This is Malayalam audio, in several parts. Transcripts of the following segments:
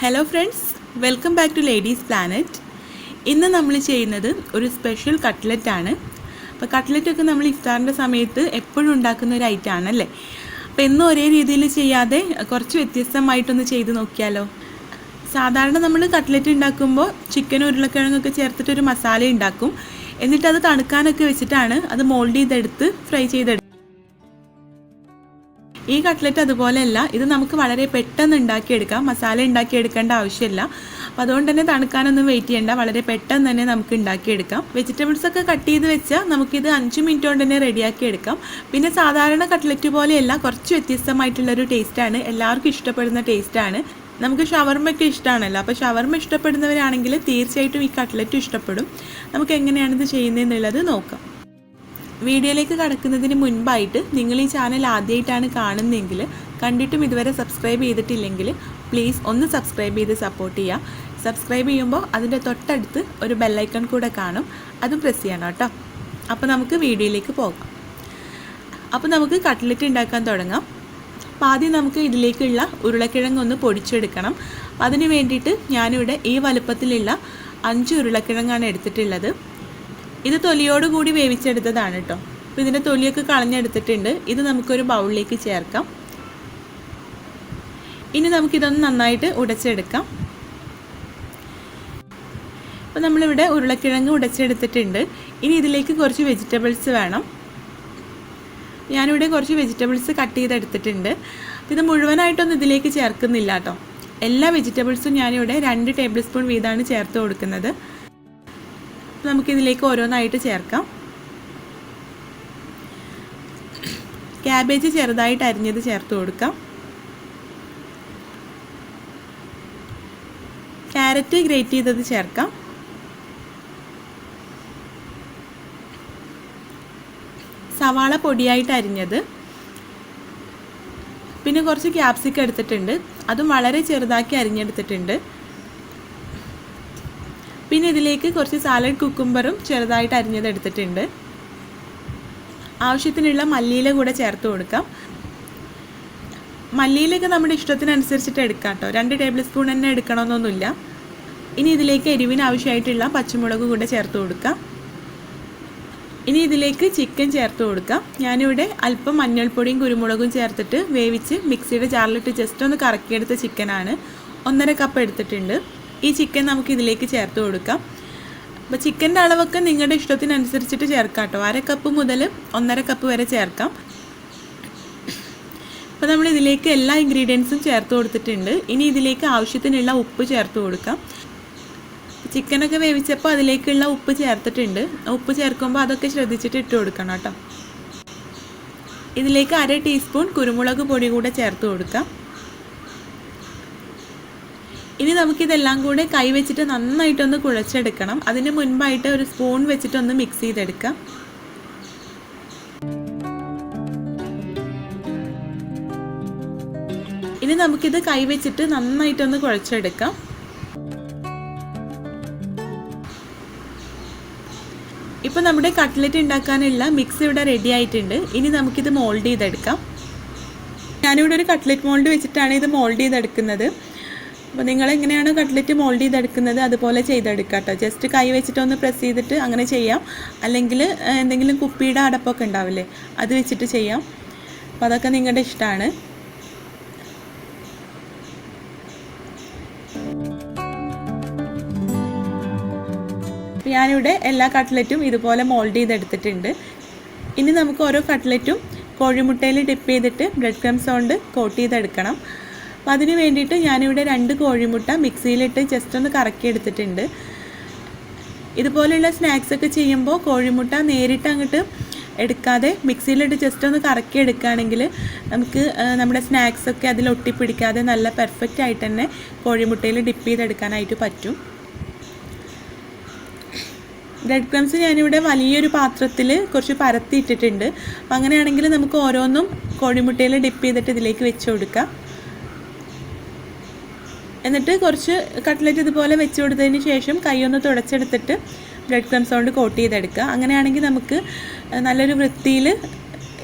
Hello friends, welcome back to ladies planet. ഇന്ന് നമ്മൾ ചെയ്യുന്നത് ഒരു സ്പെഷ്യൽ കട്ട്ലറ്റ് ആണ്. അപ്പോൾ കട്ട്ലറ്റൊക്കെ നമ്മൾ ഇഫ്താറിൻ്റെ സമയത്ത് എപ്പോഴും ഉണ്ടാക്കുന്ന ഒരു ഐറ്റം ആണല്ലേ. അപ്പോൾ എന്നും ഒരേ രീതിയിൽ ചെയ്യാതെ കുറച്ച് വ്യത്യസ്തമായിട്ടൊന്ന് ചെയ്ത് നോക്കിയാലോ. സാധാരണ നമ്മൾ കട്ട്ലറ്റ് ഉണ്ടാക്കുമ്പോൾ ചിക്കനും ഉരുളക്കിഴങ്ങൊക്കെ ചേർത്തിട്ടൊരു മസാല ഉണ്ടാക്കും. എന്നിട്ട് അത് തണുക്കാനൊക്കെ വെച്ചിട്ടാണ് അത് മോൾഡ് ചെയ്തെടുത്ത് ഫ്രൈ ചെയ്തെടുക്കും. ഈ കട്ട്ലറ്റ് അതുപോലെയല്ല, ഇത് നമുക്ക് വളരെ പെട്ടെന്ന് ഉണ്ടാക്കിയെടുക്കാം. മസാല ഉണ്ടാക്കിയെടുക്കേണ്ട ആവശ്യമില്ല. അപ്പോൾ അതുകൊണ്ട് തന്നെ തണുക്കാനൊന്നും വെയിറ്റ് ചെയ്യേണ്ട, വളരെ പെട്ടെന്ന് തന്നെ നമുക്ക് ഉണ്ടാക്കിയെടുക്കാം. വെജിറ്റബിൾസൊക്കെ കട്ട് ചെയ്ത് വെച്ചാൽ നമുക്കിത് 5 മിനിറ്റ് കൊണ്ട് തന്നെ റെഡിയാക്കി എടുക്കാം. പിന്നെ സാധാരണ കട്ട്ലറ്റ് പോലെയല്ല, കുറച്ച് വ്യത്യസ്തമായിട്ടുള്ളൊരു ടേസ്റ്റാണ്, എല്ലാവർക്കും ഇഷ്ടപ്പെടുന്ന ടേസ്റ്റാണ്. നമുക്ക് ഷവർമ്മയൊക്കെ ഇഷ്ടമാണല്ലോ. അപ്പോൾ ഷവർമ്മ ഇഷ്ടപ്പെടുന്നവരാണെങ്കിൽ തീർച്ചയായിട്ടും ഈ കട്ട്ലറ്റും ഇഷ്ടപ്പെടും. നമുക്ക് എങ്ങനെയാണിത് ചെയ്യുന്നതെന്നുള്ളത് നോക്കാം. വീഡിയോയിലേക്ക് കടക്കുന്നതിന് മുൻപായിട്ട് നിങ്ങൾ ഈ ചാനൽ ആദ്യമായിട്ടാണ് കാണുന്നതെങ്കിൽ, കണ്ടിട്ടും ഇതുവരെ സബ്സ്ക്രൈബ് ചെയ്തിട്ടില്ലെങ്കിൽ പ്ലീസ് ഒന്ന് സബ്സ്ക്രൈബ് ചെയ്ത് സപ്പോർട്ട് ചെയ്യുക. സബ്സ്ക്രൈബ് ചെയ്യുമ്പോൾ അതിൻ്റെ തൊട്ടടുത്ത് ഒരു ബെല്ലൈക്കൺ കൂടെ കാണും, അതും പ്രസ് ചെയ്യണം കേട്ടോ. അപ്പോൾ നമുക്ക് വീഡിയോയിലേക്ക് പോകാം. അപ്പോൾ നമുക്ക് കട്ട്ലറ്റ് ഉണ്ടാക്കാൻ തുടങ്ങാം. അപ്പോൾ ആദ്യം നമുക്ക് ഇതിലേക്കുള്ള ഉരുളക്കിഴങ്ങ് പൊടിച്ചെടുക്കണം. അതിന് വേണ്ടിയിട്ട് ഞാനിവിടെ ഈ വലുപ്പത്തിലുള്ള 5 ഉരുളക്കിഴങ്ങാണ് എടുത്തിട്ടുള്ളത്. ഇത് തൊലിയോടുകൂടി വേവിച്ചെടുത്തതാണ് കേട്ടോ. അപ്പോൾ ഇതിൻ്റെ തൊലിയൊക്കെ കളഞ്ഞെടുത്തിട്ടുണ്ട്. ഇത് നമുക്കൊരു ബൗളിലേക്ക് ചേർക്കാം. ഇനി നമുക്കിതൊന്ന് നന്നായിട്ട് ഉടച്ചെടുക്കാം. അപ്പോൾ നമ്മളിവിടെ ഉരുളക്കിഴങ്ങ് ഉടച്ചെടുത്തിട്ടുണ്ട്. ഇനി ഇതിലേക്ക് കുറച്ച് വെജിറ്റബിൾസ് വേണം. ഞാനിവിടെ കുറച്ച് വെജിറ്റബിൾസ് കട്ട് ചെയ്തെടുത്തിട്ടുണ്ട്. ഇത് മുഴുവനായിട്ടൊന്നും ഇതിലേക്ക് ചേർക്കുന്നില്ല കേട്ടോ. എല്ലാ വെജിറ്റബിൾസും ഞാനിവിടെ 2 ടേബിൾ സ്പൂൺ വീതമാണ് ചേർത്ത് കൊടുക്കുന്നത്. നമുക്കിതിലേക്ക് ഓരോന്നായിട്ട് ചേർക്കാം. ക്യാബേജ് ചെറുതായിട്ട് അരിഞ്ഞത് ചേർത്ത് കൊടുക്കാം. ക്യാരറ്റ് ഗ്രേറ്റ് ചെയ്തത് ചേർക്കാം. സവാള പൊടിയായിട്ട് അരിഞ്ഞത്, പിന്നെ കുറച്ച് ക്യാപ്സിക്കം എടുത്തിട്ടുണ്ട്, അതും വളരെ ചെറുതാക്കി അരിഞ്ഞെടുത്തിട്ടുണ്ട്. പിന്നെ ഇതിലേക്ക് കുറച്ച് സാലഡ് കുക്കുംബറും ചെറുതായിട്ട് അരിഞ്ഞത് എടുത്തിട്ടുണ്ട്. ആവശ്യത്തിനുള്ള മല്ലിയില കൂടെ ചേർത്ത് കൊടുക്കാം. മല്ലിയിലൊക്കെ നമ്മുടെ ഇഷ്ടത്തിനനുസരിച്ചിട്ട് എടുക്കാം കേട്ടോ. 2 ടേബിൾ സ്പൂൺ തന്നെ എടുക്കണമെന്നൊന്നുമില്ല. ഇനി ഇതിലേക്ക് എരിവിന് ആവശ്യമായിട്ടുള്ള പച്ചമുളക് കൂടെ ചേർത്ത് കൊടുക്കാം. ഇനി ഇതിലേക്ക് ചിക്കൻ ചേർത്ത് കൊടുക്കാം. ഞാനിവിടെ അല്പം മഞ്ഞൾപ്പൊടിയും കുരുമുളകും ചേർത്തിട്ട് വേവിച്ച് മിക്സിയുടെ ജാറിലിട്ട് ജസ്റ്റ് ഒന്ന് കറക്കിയെടുത്ത ചിക്കനാണ്. 1.5 കപ്പ് എടുത്തിട്ടുണ്ട്. ഈ ചിക്കൻ നമുക്ക് ഇതിലേക്ക് ചേർത്ത് കൊടുക്കാം. അപ്പോൾ ചിക്കൻ്റെ അളവൊക്കെ നിങ്ങളുടെ ഇഷ്ടത്തിനനുസരിച്ചിട്ട് ചേർക്കാം കേട്ടോ. 1/2 കപ്പ് മുതൽ 1.5 കപ്പ് വരെ ചേർക്കാം. അപ്പോൾ നമ്മൾ ഇതിലേക്ക് എല്ലാ ഇൻഗ്രീഡിയൻസും ചേർത്ത് കൊടുത്തിട്ടുണ്ട്. ഇനി ഇതിലേക്ക് ആവശ്യത്തിനുള്ള ഉപ്പ് ചേർത്ത് കൊടുക്കാം. ചിക്കനൊക്കെ വേവിച്ചപ്പോൾ അതിലേക്കുള്ള ഉപ്പ് ചേർത്തിട്ടുണ്ട്. ഉപ്പ് ചേർക്കുമ്പോൾ അതൊക്കെ ശ്രദ്ധിച്ചിട്ട് ഇട്ട് കൊടുക്കണം കേട്ടോ. ഇതിലേക്ക് 1/2 ടീസ്പൂൺ കുരുമുളക് പൊടി കൂടെ ചേർത്ത് കൊടുക്കാം. ഇനി നമുക്കിതെല്ലാം കൂടെ കൈ വെച്ചിട്ട് നന്നായിട്ടൊന്ന് കുഴച്ചെടുക്കണം. അതിന് മുൻപായിട്ട് ഒരു സ്പൂൺ വെച്ചിട്ടൊന്ന് മിക്സ് ചെയ്തെടുക്കാം. ഇനി നമുക്കിത് കൈ വെച്ചിട്ട് നന്നായിട്ടൊന്ന് കുഴച്ചെടുക്കാം. ഇപ്പോൾ നമ്മുടെ കട്ട്ലറ്റ് ഉണ്ടാക്കാനുള്ള മിക്സ് ഇവിടെ റെഡി ആയിട്ടുണ്ട്. ഇനി നമുക്കിത് മോൾഡ് ചെയ്തെടുക്കാം. ഞാനിവിടെ ഒരു കട്ട്ലറ്റ് മോൾഡ് വെച്ചിട്ടാണ് ഇത് മോൾഡ് ചെയ്തെടുക്കുന്നത്. അപ്പോൾ നിങ്ങളെങ്ങനെയാണോ കട്ട്ലറ്റ് മോൾഡ് ചെയ്തെടുക്കുന്നത് അതുപോലെ ചെയ്തെടുക്കാം കേട്ടോ. ജസ്റ്റ് കൈ വെച്ചിട്ടൊന്ന് പ്രസ് ചെയ്തിട്ട് അങ്ങനെ ചെയ്യാം. അല്ലെങ്കിൽ എന്തെങ്കിലും കുപ്പിയുടെ അടപ്പൊക്കെ ഉണ്ടാവില്ലേ, അത് വെച്ചിട്ട് ചെയ്യാം. അപ്പോൾ അതൊക്കെ നിങ്ങളുടെ ഇഷ്ടമാണ്. ഞാനിവിടെ എല്ലാ കട്ട്ലറ്റും ഇതുപോലെ മോൾഡ് ചെയ്തെടുത്തിട്ടുണ്ട്. ഇനി നമുക്ക് ഓരോ കട്ട്ലറ്റും കോഴിമുട്ടയിൽ ഡിപ്പ് ചെയ്തിട്ട് ബ്രെഡ് ക്രംസ് കൊണ്ട് കോട്ട് ചെയ്തെടുക്കണം. അപ്പോൾ അതിന് വേണ്ടിയിട്ട് ഞാനിവിടെ 2 കോഴിമുട്ട മിക്സിയിലിട്ട് ജസ്റ്റ് ഒന്ന് കറക്കി എടുത്തിട്ടുണ്ട്. ഇതുപോലെയുള്ള സ്നാക്സൊക്കെ ചെയ്യുമ്പോൾ കോഴിമുട്ട നേരിട്ട് അങ്ങോട്ട് എടുക്കാതെ മിക്സിയിലിട്ട് ജസ്റ്റ് ഒന്ന് കറക്കി എടുക്കുകയാണെങ്കിൽ നമുക്ക് നമ്മുടെ സ്നാക്സൊക്കെ അതിൽ ഒട്ടിപ്പിടിക്കാതെ നല്ല പെർഫെക്റ്റ് ആയിട്ട് തന്നെ കോഴിമുട്ടയിൽ ഡിപ്പ് ചെയ്തെടുക്കാനായിട്ട് പറ്റും. ബ്രെഡ് ക്രംസ് ഞാനിവിടെ വലിയൊരു പാത്രത്തിൽ കുറച്ച് പരത്തിയിട്ടിട്ടുണ്ട്. അപ്പോൾ അങ്ങനെയാണെങ്കിൽ നമുക്ക് ഓരോന്നും കോഴിമുട്ടയിൽ ഡിപ്പ് ചെയ്തിട്ട് ഇതിലേക്ക് വെച്ച് കൊടുക്കാം. എന്നിട്ട് കുറച്ച് കട്ട്ലറ്റ് ഇതുപോലെ വെച്ച് കൊടുത്തതിന് ശേഷം കൈയൊന്ന് തുടച്ചെടുത്തിട്ട് ബ്രെഡ് ക്രംസ് കൊണ്ട് കോട്ട് ചെയ്തെടുക്കുക. അങ്ങനെയാണെങ്കിൽ നമുക്ക് നല്ലൊരു വൃത്തിയിൽ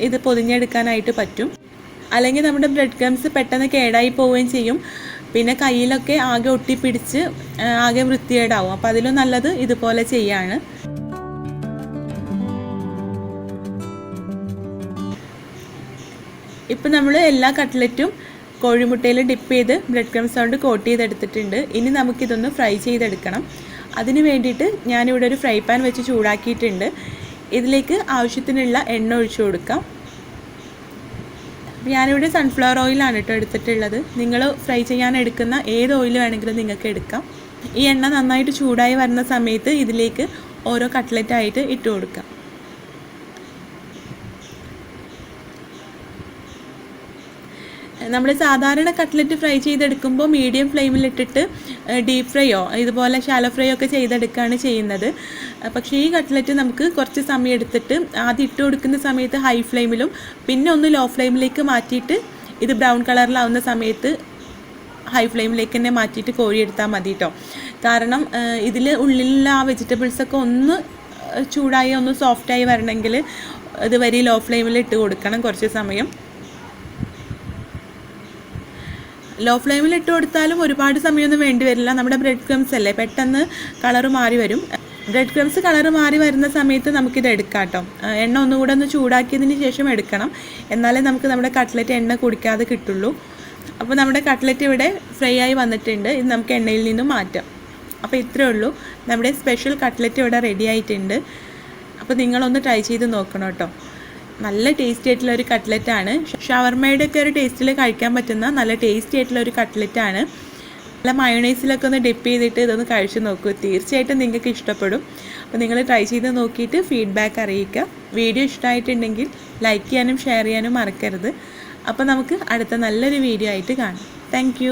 ഇത് പൊതിഞ്ഞെടുക്കാനായിട്ട് പറ്റും. അല്ലെങ്കിൽ നമ്മുടെ ബ്രെഡ് ക്രംസ് പെട്ടെന്ന് കേടായി പോവുകയും ചെയ്യും. പിന്നെ കയ്യിലൊക്കെ ആകെ ഒട്ടിപ്പിടിച്ച് ആകെ വൃത്തികേടാവും. അപ്പോൾ അതിലും നല്ലത് ഇതുപോലെ ചെയ്യാണ്. ഇപ്പം നമ്മൾ എല്ലാ കട്ട്ലറ്റും കോഴിമുട്ടയിൽ ഡിപ്പ് ചെയ്ത് ബ്രെഡ് ക്രംസ് കൊണ്ട് കോട്ട് ചെയ്തെടുത്തിട്ടുണ്ട്. ഇനി നമുക്കിതൊന്ന് ഫ്രൈ ചെയ്തെടുക്കണം. അതിന് വേണ്ടിയിട്ട് ഞാനിവിടെ ഒരു ഫ്രൈ പാൻ വെച്ച് ചൂടാക്കിയിട്ടുണ്ട്. ഇതിലേക്ക് ആവശ്യത്തിനുള്ള എണ്ണ ഒഴിച്ചു കൊടുക്കാം. ഞാനിവിടെ സൺഫ്ലവർ ഓയിലാണ് കേട്ടോ എടുത്തിട്ടുള്ളത്. നിങ്ങൾ ഫ്രൈ ചെയ്യാൻ എടുക്കുന്ന ഏത് ഓയിൽ വേണമെങ്കിലും നിങ്ങൾക്ക് എടുക്കാം. ഈ എണ്ണ നന്നായിട്ട് ചൂടായി വരുന്ന സമയത്ത് ഇതിലേക്ക് ഓരോ കട്ട്ലറ്റായിട്ട് ഇട്ട് കൊടുക്കാം. നമ്മൾ സാധാരണ കട്ട്ലറ്റ് ഫ്രൈ ചെയ്തെടുക്കുമ്പോൾ മീഡിയം ഫ്ലെയിമിലിട്ടിട്ട് ഡീപ്പ് ഫ്രൈയോ ഇതുപോലെ ഷാലോ ഫ്രൈ ഒക്കെ ചെയ്തെടുക്കുകയാണ് ചെയ്യുന്നത്. പക്ഷേ ഈ കട്ട്ലറ്റ് നമുക്ക് കുറച്ച് സമയം എടുത്തിട്ട് ആദ്യം ഇട്ട് കൊടുക്കുന്ന സമയത്ത് ഹൈ ഫ്ലെയിമിലും പിന്നെ ഒന്ന് ലോ ഫ്ലെയിമിലേക്ക് മാറ്റിയിട്ട് ഇത് ബ്രൗൺ കളറിലാവുന്ന സമയത്ത് ഹൈ ഫ്ലെയിമിലേക്ക് തന്നെ മാറ്റിയിട്ട് കോരിയെടുത്താൽ മതി കേട്ടോ. കാരണം ഇതിൽ ഉള്ളിലുള്ള ആ വെജിറ്റബിൾസൊക്കെ ഒന്ന് ചൂടായി ഒന്ന് സോഫ്റ്റായി വരണമെങ്കിൽ ഇത് വരെ ലോ ഫ്ലെയിമിൽ ഇട്ട് കൊടുക്കണം കുറച്ച് സമയം. ലോ ഫ്ലെയിമിൽ ഇട്ട് കൊടുത്താലും ഒരുപാട് സമയമൊന്നും വേണ്ടി വരില്ല. നമ്മുടെ ബ്രെഡ് ക്രംസ് അല്ലേ, പെട്ടെന്ന് കളറ് മാറി വരും. ബ്രെഡ് ക്രംസ് കളറ് മാറി വരുന്ന സമയത്ത് നമുക്കിത് എടുക്കാം കേട്ടോ. എണ്ണ ഒന്നുകൂടെ ഒന്ന് ചൂടാക്കിയതിന് ശേഷം എടുക്കണം. എന്നാലേ നമുക്ക് നമ്മുടെ കട്ട്ലറ്റ് എണ്ണ കുടിക്കാതെ കിട്ടുള്ളൂ. അപ്പോൾ നമ്മുടെ കട്ട്ലറ്റ് ഇവിടെ ഫ്രൈ ആയി വന്നിട്ടുണ്ട്. ഇത് നമുക്ക് എണ്ണയിൽ നിന്നും മാറ്റാം. അപ്പോൾ ഇത്രയേ ഉള്ളൂ, നമ്മുടെ സ്പെഷ്യൽ കട്ട്ലറ്റ് ഇവിടെ റെഡി ആയിട്ടുണ്ട്. അപ്പോൾ നിങ്ങളൊന്ന് ട്രൈ ചെയ്ത് നോക്കണം കേട്ടോ. നല്ല ടേസ്റ്റി ആയിട്ടുള്ള ഒരു കട്ട്ലറ്റാണ്. ഷവർമയുടെ ഒക്കെ ഒരു ടേസ്റ്റിൽ കഴിക്കാൻ പറ്റുന്ന നല്ല ടേസ്റ്റി ആയിട്ടുള്ള ഒരു കട്ട്ലറ്റാണ്. നല്ല മയോണൈസിലൊക്കെ ഒന്ന് ഡിപ്പ് ചെയ്തിട്ട് ഇതൊന്ന് കഴിച്ച് നോക്കൂ. തീർച്ചയായിട്ടും നിങ്ങൾക്ക് ഇഷ്ടപ്പെടും. അപ്പോൾ നിങ്ങൾ ട്രൈ ചെയ്ത് നോക്കിയിട്ട് ഫീഡ്ബാക്ക് അറിയിക്കുക. വീഡിയോ ഇഷ്ടമായിട്ടുണ്ടെങ്കിൽ ലൈക്ക് ചെയ്യാനും ഷെയർ ചെയ്യാനും മറക്കരുത്. അപ്പോൾ നമുക്ക് അടുത്ത നല്ലൊരു വീഡിയോ ആയിട്ട് കാണാം. താങ്ക്